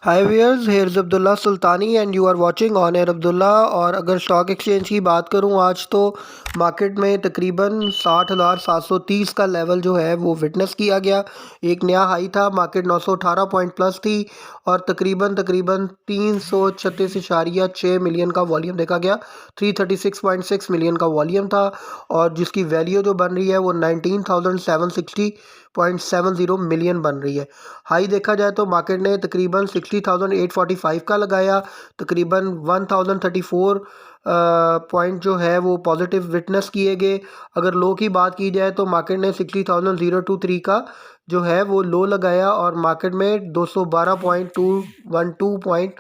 Hi viewers, here's Abdullah Sultani and you are watching on air Abdullah. और अगर stock exchange की बात करूं आज तो मार्केट में तकरीबन 60,730 का लेवल जो है वो विटनेस किया गया। एक नया हाई था, मार्केट 918 पॉइंट प्लस थी और तकरीबन तकरीबन 336.6 मिलियन का वॉल्यूम देखा गया। 336.6 मिलियन का वॉल्यूम था और जिसकी वैल्यू जो बन रही है वो 19,760.70 मिलियन बन रही है। हाई देखा जाए तो मार्केट ने तकरीबन 60,845 का लगाया, तकरीबन 1,034 पॉइंट जो है वो पॉजिटिव विटनेस किए गए। अगर लो की बात की जाए तो मार्केट ने 60,023 का जो है वो लो लगाया और मार्केट में 212.212 पॉइंट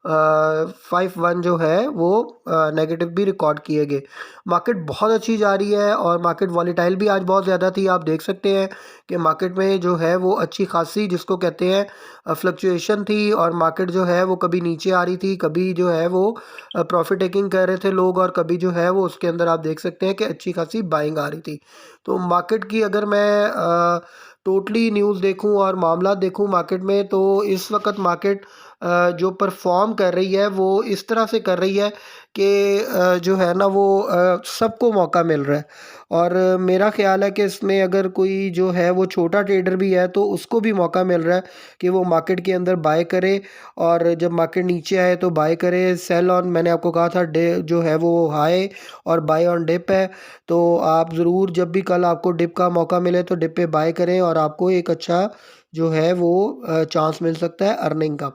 51 जो है वो नेगेटिव भी रिकॉर्ड किए गए। मार्केट बहुत अच्छी जा रही है और मार्केट वॉलीटाइल भी आज बहुत ज़्यादा थी। आप देख सकते हैं कि मार्केट में जो है वो अच्छी खासी जिसको कहते हैं फ्लक्चुएशन थी और मार्केट जो है वो कभी नीचे आ रही थी, कभी जो है वो प्रॉफिट टेकिंग कर रहे थे लोग और कभी जो है वो उसके अंदर आप देख सकते हैं कि अच्छी खासी बाइंग आ रही थी। तो मार्केट की अगर मैं टोटली न्यूज़ देखूं और मामला देखूं मार्केट में, तो इस वक्त मार्केट जो परफॉर्म कर रही है वो इस तरह से कर रही है कि जो है ना वो सबको मौका मिल रहा है। और मेरा ख़्याल है कि इसमें अगर कोई जो है वो छोटा ट्रेडर भी है तो उसको भी मौका मिल रहा है कि वो मार्केट के अंदर बाय करे और जब मार्केट नीचे आए तो बाय करे। सेल ऑन, मैंने आपको कहा था डे जो है वो हाई और बाय ऑन डिप है। तो आप ज़रूर जब भी कल आपको डिप का मौका मिले तो डिप पे बाय करें और आपको एक अच्छा जो है वो चांस मिल सकता है अर्निंग का।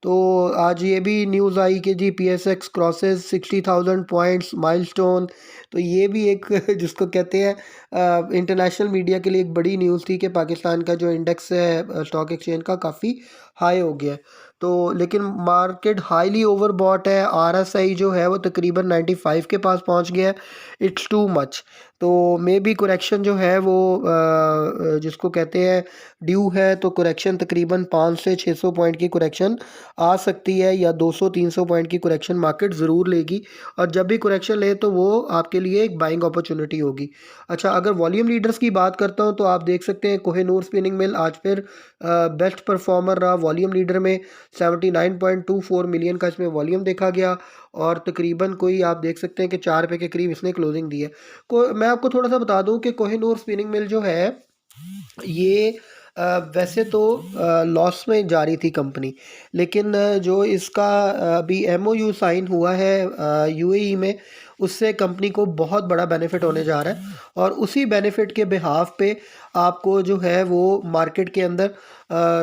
तो आज ये भी न्यूज़ आई कि जी पीएसएक्स क्रॉसेस 60,000 पॉइंट्स माइलस्टोन। तो ये भी एक जिसको कहते हैं इंटरनेशनल मीडिया के लिए एक बड़ी न्यूज़ थी कि पाकिस्तान का जो इंडेक्स है स्टॉक एक्सचेंज का काफ़ी हाई हो गया है। तो लेकिन मार्केट हाईली ओवरबॉट है। आरएसआई जो है वो तकरीबन 95 के पास पहुंच गया है। It's too much. तो मे बी करेक्शन जो है वो जिसको कहते हैं ड्यू है। तो करेक्शन तकरीबन 500 से 600 पॉइंट की करेक्शन आ सकती है या 200-300 पॉइंट की करेक्शन मार्केट ज़रूर लेगी। और जब भी करेक्शन ले तो वो आपके लिए एक बाइंग अपॉर्चुनिटी होगी। अच्छा, अगर वॉल्यूम लीडर्स की बात करता हूँ तो आप देख सकते हैं कोहिनूर स्पिनिंग मिल आज फिर बेस्ट परफॉर्मर रहा वॉल्यूम लीडर में। 79.24 मिलियन का इसमें वॉल्यूम देखा गया और तकरीबन कोई आप देख सकते हैं कि 4 रुपये के करीब इसने क्लोजिंग दी है। मैं आपको थोड़ा सा बता दूं कि कोहिनूर स्पिनिंग मिल जो है ये वैसे तो लॉस में जा रही थी कंपनी, लेकिन जो इसका अभी एमओयू साइन हुआ है यूएई में, उससे कंपनी को बहुत बड़ा बेनिफिट होने जा रहा है। और उसी बेनिफिट के बिहाफ पे आपको जो है वो मार्केट के अंदर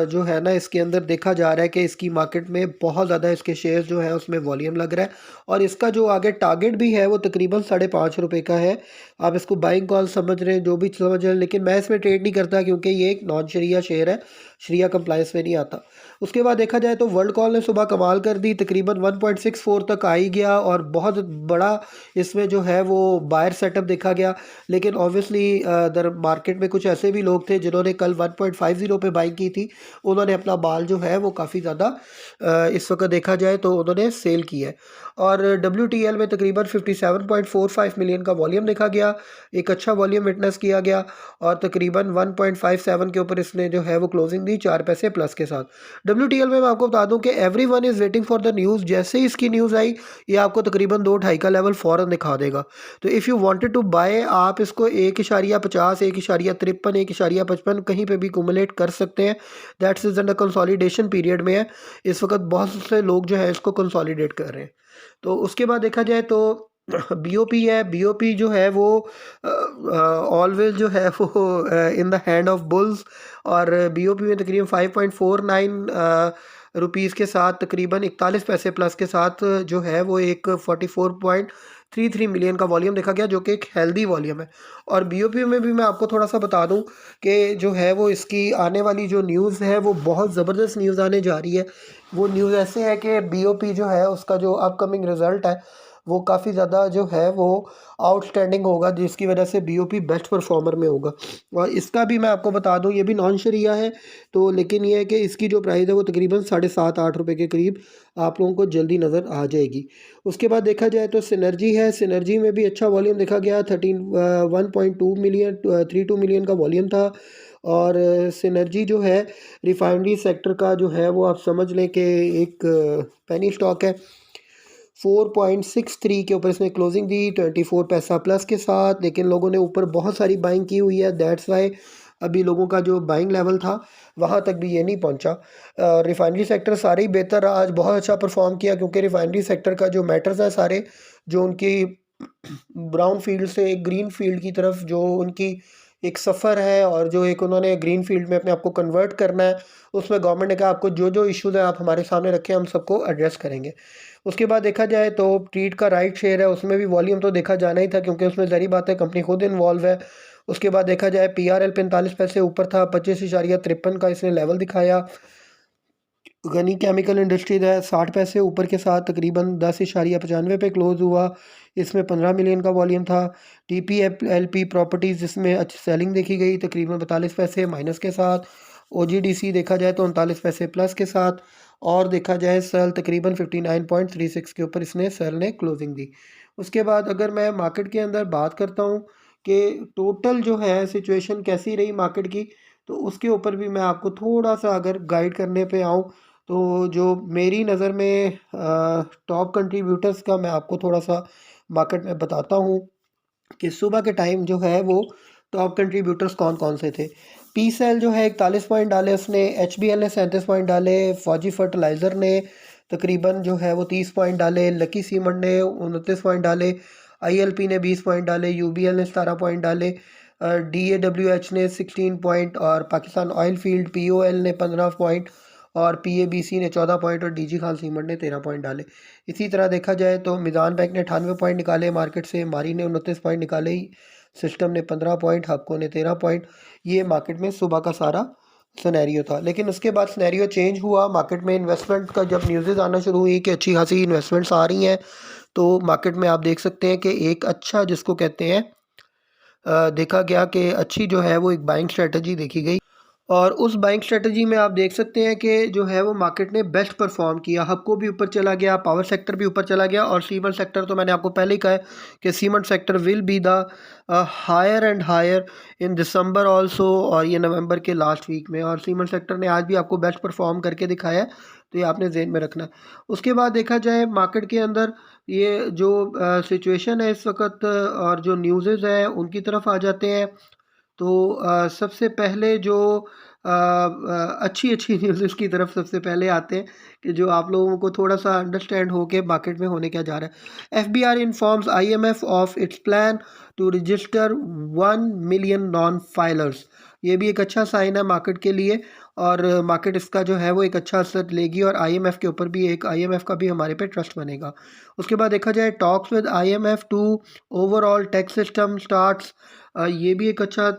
जो है ना इसके अंदर देखा जा रहा है कि इसकी मार्केट में बहुत ज़्यादा इसके शेयर्स जो है उसमें वॉल्यूम लग रहा है और इसका जो आगे टारगेट भी है वो तकरीबन 5.5 रुपये का है। आप इसको बाइंग कॉल समझ रहे हैं जो भी समझ रहे हैं, लेकिन मैं इसमें ट्रेड नहीं करता क्योंकि ये एक नॉन शरिया शेयर है, शरिया कंप्लायंस में नहीं आता। उसके बाद देखा जाए तो वर्ल्ड कॉल ने सुबह कमाल कर दी, तकरीबन 1.64 तक आ ही गया और बहुत बड़ा इसमें जो है वो बायर सेटअप देखा गया। लेकिन ऑब्वियसली दर मार्केट में कुछ ऐसे भी लोग थे जिन्होंने कल 1.50 पे बाइंग की थी। उन्होंने अपना बाल जो है वो काफ़ी ज़्यादा इस वक्त देखा जाए तो उन्होंने सेल किया है। और WTL में तकरीबन 57.45 मिलियन का वॉल्यूम देखा गया, एक अच्छा वॉल्यूम विटनेस किया गया और तकरीबन 1.57 के ऊपर इसने जो है वो क्लोजिंग दी 4 पैसे प्लस के साथ। WTL में मैं आपको बता दूं कि every one is waiting for the news. जैसे ही इसकी न्यूज़ आई ये आपको तकरीबन 2-2.5 का लेवल फ़ौरन दिखा देगा। तो if you wanted to buy आप इसको 1.50, 1.53, 1.55 कहीं पे भी कुमुलेट कर सकते हैं। That's is under consolidation period में है। इस वक्त बहुत से लोग जो है इसको कंसोलिडेट कर रहे हैं। तो उसके बाद देखा जाए तो बीओपी है। बीओपी जो है वो ऑलवेज जो है वो in the hand of bulls. और बीओपी में तकरीबन 5.49 रुपीज़ के साथ तकरीबन 41 पैसे प्लस के साथ जो है वो एक 44.33 मिलियन का वॉल्यूम देखा गया जो कि एक हेल्दी वॉल्यूम है। और बीओपी में भी मैं आपको थोड़ा सा बता दूं कि जो है वो इसकी आने वाली जो न्यूज़ है वो बहुत ज़बरदस्त न्यूज़ आने जा रही है। वो न्यूज़ ऐसे है कि बीओपी जो है उसका जो अपकमिंग रिज़ल्ट है वो काफ़ी ज़्यादा जो है वो आउटस्टैंडिंग होगा, जिसकी वजह से बीओपी बेस्ट परफॉर्मर में होगा। और इसका भी मैं आपको बता दूं ये भी नॉन शरिया है। तो लेकिन ये है कि इसकी जो प्राइस है वो तकरीबन 7.5-8 रुपये के करीब आप लोगों को जल्दी नज़र आ जाएगी। उसके बाद देखा जाए तो सिनर्जी है। सिनर्जी में भी अच्छा वॉल्यूम देखा गया। 1.32 मिलियन 32 मिलियन का वॉल्यूम था और सिनर्जी जो है रिफाइनरी सेक्टर का जो है वो आप समझ लें कि एक पेनी स्टॉक है। 4.63 के ऊपर इसने क्लोजिंग दी 24 पैसा प्लस के साथ, लेकिन लोगों ने ऊपर बहुत सारी बाइंग की हुई है, दैट्स वाई अभी लोगों का जो बाइंग लेवल था वहाँ तक भी ये नहीं पहुँचा। रिफाइनरी सेक्टर सारे ही बेहतर रहा, आज बहुत अच्छा परफॉर्म किया, क्योंकि रिफाइनरी सेक्टर का जो मैटर्स है सारे जो उनकी ब्राउन फील्ड से ग्रीन फील्ड की तरफ जो उनकी एक सफ़र है और जो एक उन्होंने ग्रीन फील्ड में अपने आप को कन्वर्ट करना है, उसमें गवर्नमेंट ने कहा आपको जो जो इश्यूज़ हैं आप हमारे सामने रखें, हम सबको एड्रेस करेंगे। उसके बाद देखा जाए तो ट्रीट का राइट शेयर है, उसमें भी वॉल्यूम तो देखा जाना ही था, क्योंकि उसमें ज़ाहिर बात है कंपनी खुद इन्वॉल्व है। उसके बाद देखा जाए PRL 45 पैसे ऊपर था, 25.53 का इसने लेवल दिखाया। गनी केमिकल इंडस्ट्रीज है 60 पैसे ऊपर के साथ तकरीबन 10.95 पे क्लोज हुआ, इसमें 15 मिलियन का वॉल्यूम था। TPLP प्रॉपर्टीज़ जिसमें अच्छी सेलिंग देखी गई तकरीबन 42 पैसे माइनस के साथ। OGDC देखा जाए तो 39 पैसे प्लस के साथ, और देखा जाए सेल तकरीबन 59.36 के ऊपर इसने सेल ने क्लोजिंग दी। उसके बाद अगर मैं मार्केट के अंदर बात करता हूँ कि टोटल जो है सिचुएशन कैसी रही मार्केट की, तो उसके ऊपर भी मैं आपको थोड़ा सा अगर गाइड करने पे आऊँ, तो जो मेरी नज़र में टॉप कंट्रीब्यूटर्स का मैं आपको थोड़ा सा मार्केट में बताता हूँ कि सुबह के टाइम जो है वो टॉप कंट्रीब्यूटर्स कौन कौन से थे। पी सेल जो है 41 पॉइंट डाले उसने, HBL ने 37 पॉइंट डाले, फौजी फर्टिलाइज़र ने तकरीबन जो है वो 30 पॉइंट डाले, लकी सीमेंट ने 29 पॉइंट डाले, ILP ने 20 पॉइंट डाले, UBL ने 17 पॉइंट डाले, DAWH ने 16 पॉइंट, और पाकिस्तान ऑयल फील्ड POL ने 15 पॉइंट, और PABC ने 14 पॉइंट, और DG खान सीमेंट ने 13 पॉइंट डाले। इसी तरह देखा जाए तो मिज़ान बैंक ने 98 पॉइंट निकाले मार्केट से, मारी ने 29 पॉइंट निकाले, सिस्टम ने 15 पॉइंट, हक्को ने 13 पॉइंट। ये मार्केट में सुबह का सारा सिनेरियो था। लेकिन उसके बाद सिनेरियो चेंज हुआ मार्केट में, इन्वेस्टमेंट का जब न्यूज़ेज़ आना शुरू हुई कि अच्छी खासी इन्वेस्टमेंट्स आ रही हैं, तो मार्केट में आप देख सकते हैं कि एक अच्छा जिसको कहते हैं देखा गया कि अच्छी जो है वो एक बाइंग स्ट्रेटजी देखी गई, और उस बाइंग स्ट्रेटजी में आप देख सकते हैं कि जो है वो मार्केट ने बेस्ट परफॉर्म किया। हबको भी ऊपर चला गया, पावर सेक्टर भी ऊपर चला गया, और सीमेंट सेक्टर तो मैंने आपको पहले ही कहा है कि cement sector will be the higher and higher in December also, और ये नवंबर के लास्ट वीक में, और सीमेंट सेक्टर ने आज भी आपको बेस्ट परफॉर्म करके दिखाया है, तो ये आपने जेहन में रखना है। उसके बाद देखा जाए मार्केट के अंदर ये जो सिचुएशन है इस वक्त और जो न्यूज़ेज़ हैं उनकी तरफ आ जाते हैं। तो सबसे पहले जो अच्छी अच्छी न्यूज़ की तरफ सबसे पहले आते हैं कि जो आप लोगों को थोड़ा सा अंडरस्टैंड हो के मार्केट में होने क्या जा रहा है। FBR informs IMF of its plan to register 1 million non filers. ये भी एक अच्छा साइन है मार्केट के लिए, और मार्केट इसका जो है वो एक अच्छा असर लेगी, और IMF के ऊपर भी एक IMF का भी हमारे पे ट्रस्ट बनेगा। उसके बाद देखा जाए talks with IMF to overall tax system starts, ये भी एक अच्छा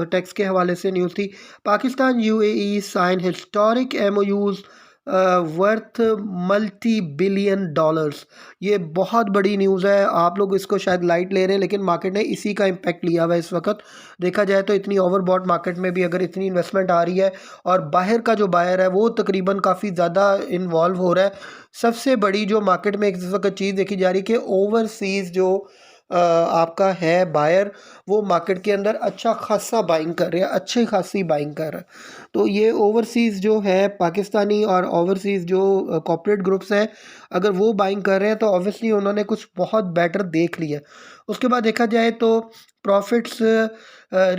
टैक्स के हवाले से न्यूज़ थी। Pakistan UAE sign historic MOUs worth multi billion dollars. ये बहुत बड़ी न्यूज़ है, आप लोग इसको शायद लाइट ले रहे हैं, लेकिन मार्केट ने इसी का इम्पैक्ट लिया हुआ है इस वक्त। देखा जाए तो इतनी ओवरबॉट मार्केट में भी अगर इतनी इन्वेस्टमेंट आ रही है, और बाहर का जो बायर है वो तकरीबन काफ़ी ज़्यादा इन्वॉल्व हो रहा है। सबसे बड़ी जो मार्केट में इस वक्त चीज़ देखी जा रही है कि ओवरसीज़ जो आपका है बायर, वो मार्केट के अंदर अच्छा खासा बाइंग कर रहे हैं, अच्छी खासी बाइंग कर रहा है। तो ये ओवरसीज़ जो है पाकिस्तानी और ओवरसीज़ जो कॉर्पोरेट ग्रुप्स हैं, अगर वो बाइंग कर रहे हैं तो ऑब्वियसली उन्होंने कुछ बहुत बेटर देख लिया। उसके बाद देखा जाए तो profits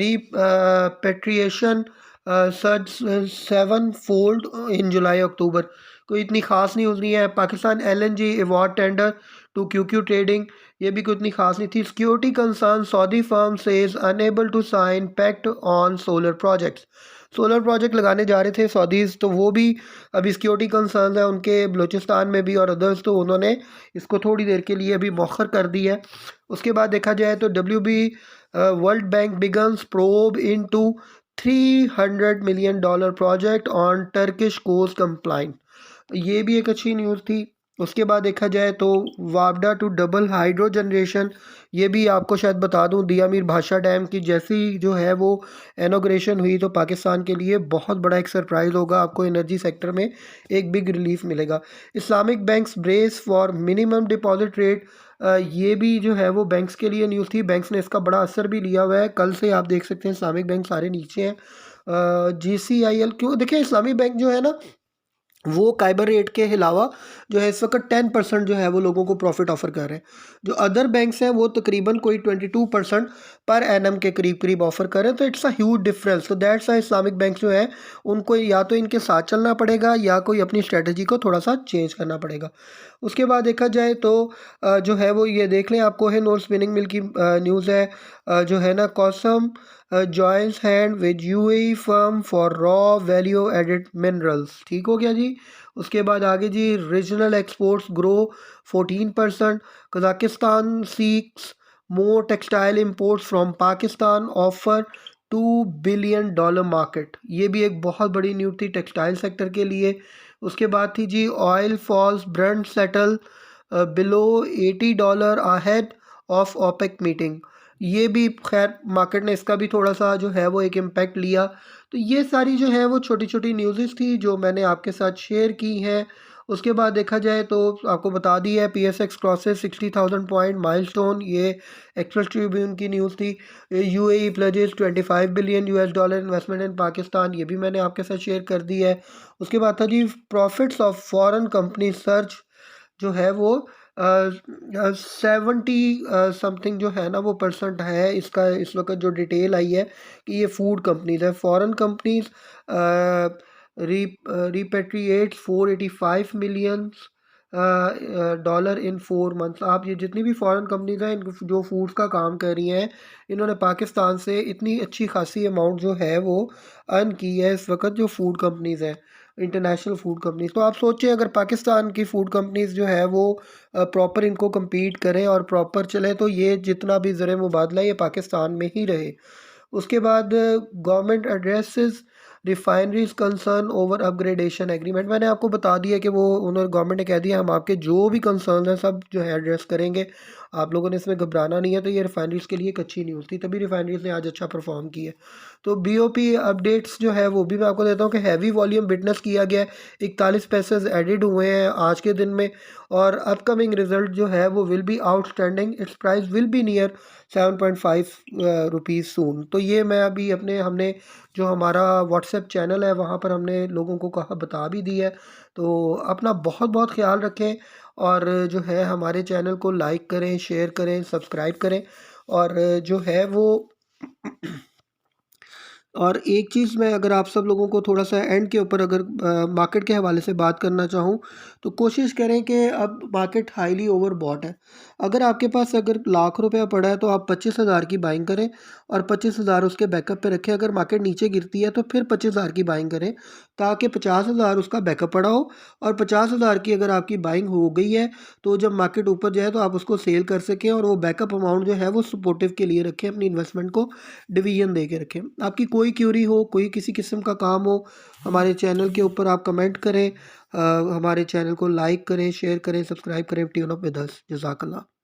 repatriation surge 7 fold in July October, कोई इतनी ख़ास नहीं हो रही है। Pakistan LNG award tender to QQ trading, ये भी कोई इतनी खास नहीं थी। Security concern Saudi firm says unable to sign pact on solar projects. Solar project लगाने जा रहे थे सऊदीज़, तो वो भी अभी सिक्योरिटी कंसर्न है उनके बलूचिस्तान में भी और अदर्स, तो उन्होंने इसको थोड़ी देर के लिए अभी मौखर कर दी है। उसके बाद देखा जाए तो WB world bank begins probe into $300 million project on Turkish coast complaint, ये भी एक अच्छी न्यूज़ थी। उसके बाद देखा जाए तो वापडा टू डबल हाइड्रो जनरेशन, ये भी आपको शायद बता दूं दिया मीर भाषा डैम की जैसी जो है वो इनॉग्रेशन हुई, तो पाकिस्तान के लिए बहुत बड़ा एक सरप्राइज़ होगा, आपको एनर्जी सेक्टर में एक बिग रिलीफ मिलेगा। Islamic banks brace for minimum deposit rate, ये भी जो है वो बैंक्स के लिए न्यूज़ थी, बैंक्स ने इसका बड़ा असर भी लिया हुआ है। कल से आप देख सकते हैं इस्लामिक बैंक सारे नीचे हैं, GCIL क्यों, देखिए इस्लामी बैंक जो है ना वो काइबर रेट के अलावा जो है इस वक्त 10% जो है वो लोगों को प्रॉफिट ऑफर कर रहे हैं। जो अदर बैंक्स हैं वो तकरीबन कोई 22% पर एनम के करीब करीब ऑफर कर रहे हैं। तो इट्स अ ह्यूज डिफरेंस। तो दैट्स इस्लामिक बैंक जो है उनको या तो इनके साथ चलना पड़ेगा या कोई अपनी स्ट्रेटजी को थोड़ा सा चेंज करना पड़ेगा। उसके बाद देखा जाए तो जो है वो ये देख लें, आपको है नोर स्पिनिंग मिल की न्यूज़ है, जो है ना कॉसम joins hand with UAE firm for raw value added minerals. ठीक हो गया जी। उसके बाद आगे जी, regional exports grow 14%। Kazakhstan seeks more textile imports from Pakistan offer $2 billion market. ये भी एक बहुत बड़ी न्यूज़ थी टेक्सटाइल सेक्टर के लिए। उसके बाद थी जी, oil falls Brent settle below $80 ahead of OPEC meeting. ये भी खैर मार्केट ने इसका भी थोड़ा सा जो है वो एक इम्पैक्ट लिया। तो ये सारी जो है वो छोटी छोटी न्यूज़ेस थी जो मैंने आपके साथ शेयर की हैं। उसके बाद देखा जाए तो आपको बता दी है PSX क्रॉसेस 60,000 पॉइंट माइलस्टोन, ये एक्सप्रेस ट्रिब्यून की न्यूज़ थी। UAE प्लेजेस $25 बिलियन इन्वेस्टमेंट इन पाकिस्तान, ये भी मैंने आपके साथ शेयर कर दी है। उसके बाद था जी, profits of foreign company surge जो है वो 70 समथिंग जो है ना वो परसेंट है इसका इस वक्त जो डिटेल आई है कि ये फूड कंपनीज है। Foreign companies repatriate 485 million dollar in 4 months. आप ये जितनी भी फॉरेन कंपनीज हैं जो फूड्स का काम कर रही हैं, इन्होंने पाकिस्तान से इतनी अच्छी खासी अमाउंट जो है वो अर्न की है इस वक्त, जो फूड कंपनीज हैं इंटरनेशनल फूड कंपनीज। तो आप सोचें अगर पाकिस्तान की फूड कंपनीज जो है वो प्रॉपर इनको compete करें और प्रॉपर चले तो ये जितना भी ज़र मुबादला ये पाकिस्तान में ही रहे। उसके बाद government addresses refineries concern over upgradation agreement. मैंने आपको बता दिया कि वो उन्होंने गवर्नमेंट ने कह दिया हम आपके जो भी कंसर्न हैं सब जो है एड्रेस करेंगे, आप लोगों ने इसमें घबराना नहीं है। तो ये रिफाइनरीज के लिए एक अच्छी न्यूज़ थी, तभी रिफाइनरीज ने आज अच्छा परफॉर्म किया। तो BOP अपडेट्स जो है वो भी मैं आपको देता हूँ कि हैवी वॉल्यूम विटनेस किया गया है, 41 पैसेज एडिड हुए हैं आज के दिन में। और अपकमिंग रिजल्ट जो है वो will be outstanding, its price will be near 7.5 rupees soon. तो ये मैं अभी अपने हमने जो हमारा व्हाट्सएप चैनल है वहाँ पर हमने लोगों को कहा बता भी दी है। तो अपना बहुत बहुत ख्याल रखें और जो है हमारे चैनल को लाइक करें, शेयर करें, सब्सक्राइब करें। और जो है वो और एक चीज़ मैं अगर आप सब लोगों को थोड़ा सा एंड के ऊपर अगर मार्केट के हवाले से बात करना चाहूँ तो कोशिश करें कि अब मार्केट हाईली ओवर बॉट है। अगर आपके पास अगर लाख रुपया पड़ा है तो आप 25,000 की बाइंग करें और 25,000 उसके बैकअप पे रखें। अगर मार्केट नीचे गिरती है तो फिर 25,000 की बाइंग करें ताकि 50,000 उसका बैकअप पड़ा हो। और 50,000 की अगर आपकी बाइंग हो गई है तो जब मार्केट ऊपर जाए तो आप उसको सेल कर सकें और वो बैकअप अमाउंट जो है वो सपोर्टिव के लिए रखें, अपनी इन्वेस्टमेंट को डिवीजन दे के रखें। आपकी कोई क्यूरी हो, कोई किसी किस्म का काम हो, हमारे चैनल के ऊपर आप कमेंट करें, हमारे चैनल को लाइक करें, शेयर करें, सब्सक्राइब करें। Tune up with us. जज़ाकल्लाह।